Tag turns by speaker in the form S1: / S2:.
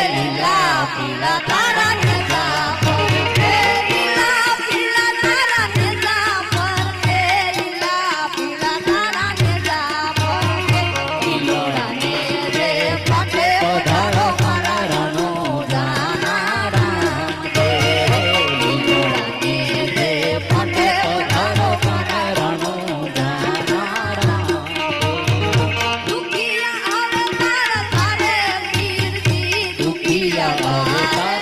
S1: લીલા પીળા તારા નેજા પર લીલા પીળા તારા નેજા પર લીલા પીળા તારા નેજા પર લીલોડા ને રે પાટે પધારો મારા રણો જાનારા લીલોડા ને રે પાટે પધારો મારા રણો જાનારા દુખિયા આવે તારા તારે પીરજી દુખિયા આવે